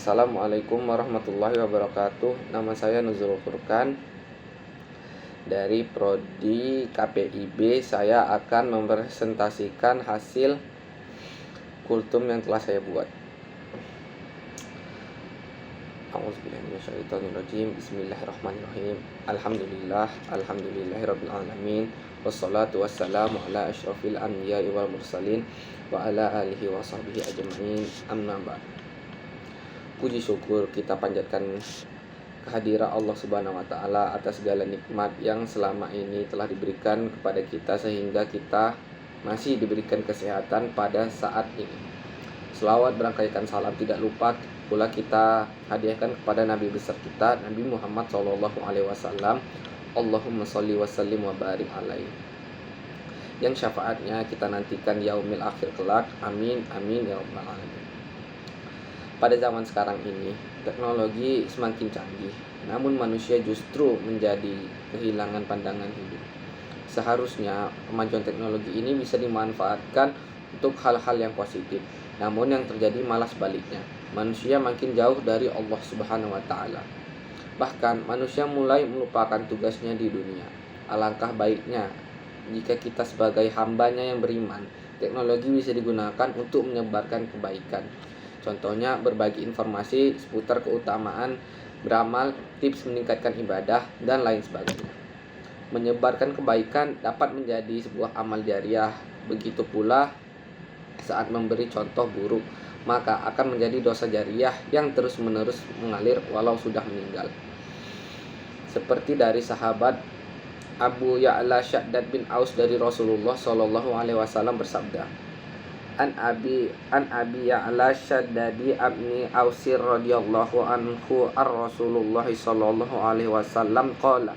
Assalamualaikum warahmatullahi wabarakatuh. Nama saya Nuzul Furkan dari Prodi KPIB. Saya akan mempresentasikan hasil kultum yang telah saya buat. A'udzubillahiminasyaitonirrajim. Bismillahirrahmanirrahim. Alhamdulillahirabbil alamin. Wassalatu wassalamu ala asyrafil anbiya'i wal mursalin wa ala alihi wa sahbihi ajma'in. Amma ba'd. Puji syukur kita panjatkan kehadiran Allah Subhanahu wa taala atas segala nikmat yang selama ini telah diberikan kepada kita sehingga kita masih diberikan kesehatan pada saat ini. Selawat berangkaikan salam tidak lupa pula kita hadiahkan kepada Nabi besar kita, Nabi Muhammad SAW. Allahumma sholli wa sallim wa barik alaihi. Yang syafaatnya kita nantikan yaumil akhir kelak. Amin amin ya rabbal alamin. Pada zaman sekarang ini, teknologi semakin canggih, namun manusia justru menjadi kehilangan pandangan hidup. Seharusnya kemajuan teknologi ini bisa dimanfaatkan untuk hal-hal yang positif, namun yang terjadi malah sebaliknya. Manusia makin jauh dari Allah Subhanahu wa taala. Bahkan manusia mulai melupakan tugasnya di dunia. Alangkah baiknya jika kita sebagai hambanya yang beriman, teknologi bisa digunakan untuk menyebarkan kebaikan. Contohnya berbagi informasi seputar keutamaan beramal, tips meningkatkan ibadah, dan lain sebagainya. Menyebarkan kebaikan dapat menjadi sebuah amal jariah. Begitu pula saat memberi contoh buruk, maka akan menjadi dosa jariah yang terus-menerus mengalir walau sudah meninggal. Seperti dari sahabat Abu Ya'la Syaddad bin Aus dari Rasulullah SAW bersabda, An Abi Ya'la Syaddadi abni Ausir radhiyallahu anhu ar-Rasulullah sallallahu alaihi wasallam qala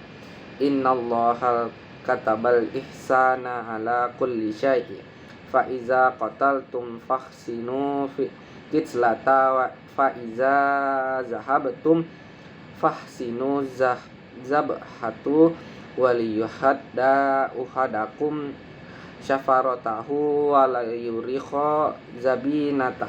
innallaha katabal ihsana ala kulli syai'in fa iza qataltum fahsinu fi kitslata wa fa iza zahabtum fahsinu zabhatu waliyuhadda uhadakum syafaratahu wala yurikha zabinatah.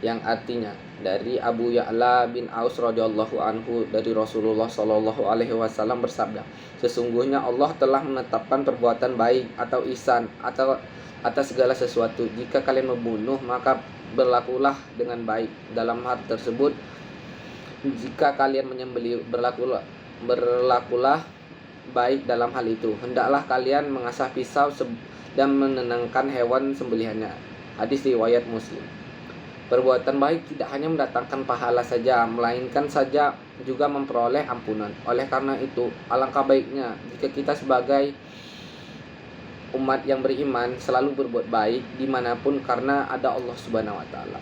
Yang artinya dari Abu Ya'la bin Aus radhiyallahu anhu dari Rasulullah sallallahu alaihi wasallam bersabda, sesungguhnya Allah telah menetapkan perbuatan baik atau ihsan atau atas segala sesuatu. Jika kalian membunuh, maka berlakulah dengan baik dalam hal tersebut. Jika kalian menyembelih, berlakulah baik dalam hal itu. Hendaklah kalian mengasah pisau dan menenangkan hewan sembelihannya. Hadis riwayat Muslim. Perbuatan baik tidak hanya mendatangkan pahala saja, melainkan saja juga memperoleh ampunan. Oleh karena itu, alangkah baiknya jika kita sebagai umat yang beriman selalu berbuat baik dimanapun karena ada Allah Subhanahu wa taala.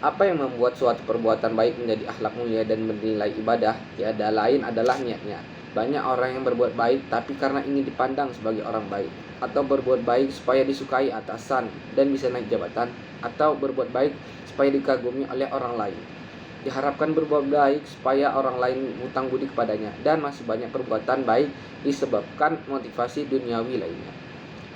Apa yang membuat suatu perbuatan baik menjadi akhlak mulia dan bernilai ibadah? Tiada lain adalah niatnya. Banyak orang yang berbuat baik tapi karena ingin dipandang sebagai orang baik, atau berbuat baik supaya disukai atasan dan bisa naik jabatan, atau berbuat baik supaya dikagumi oleh orang lain. Diharapkan berbuat baik supaya orang lain hutang budi kepadanya, dan masih banyak perbuatan baik disebabkan motivasi duniawi lainnya.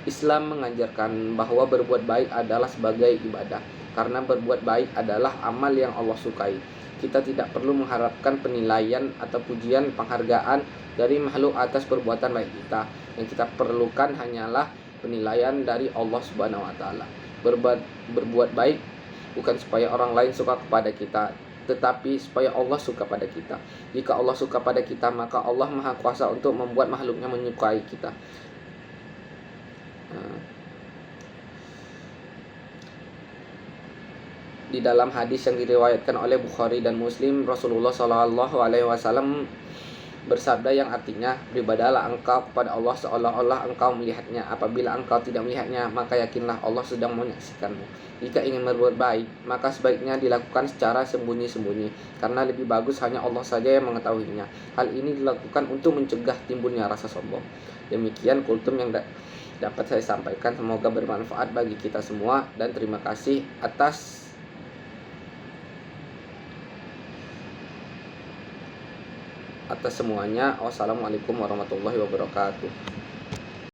Islam mengajarkan bahwa berbuat baik adalah sebagai ibadah, karena berbuat baik adalah amal yang Allah sukai. Kita tidak perlu mengharapkan penilaian atau pujian penghargaan dari makhluk atas perbuatan baik kita. Yang kita perlukan hanyalah penilaian dari Allah Subhanahu wa taala. Berbuat baik bukan supaya orang lain suka kepada kita, tetapi supaya Allah suka pada kita. Jika Allah suka pada kita, maka Allah Maha Kuasa untuk membuat makhluknya menyukai kita. Di dalam hadis yang diriwayatkan oleh Bukhari dan Muslim, Rasulullah SAW bersabda yang artinya, beribadahlah engkau kepada Allah seolah-olah engkau melihatnya. Apabila engkau tidak melihatnya, maka yakinlah Allah sedang menyaksikanmu. Jika ingin berbuat baik, maka sebaiknya dilakukan secara sembunyi-sembunyi, karena lebih bagus hanya Allah saja yang mengetahuinya. Hal ini dilakukan untuk mencegah timbulnya rasa sombong. Demikian kultum yang dapat saya sampaikan. Semoga bermanfaat bagi kita semua, dan terima kasih atas semuanya. Wassalamualaikum warahmatullahi wabarakatuh.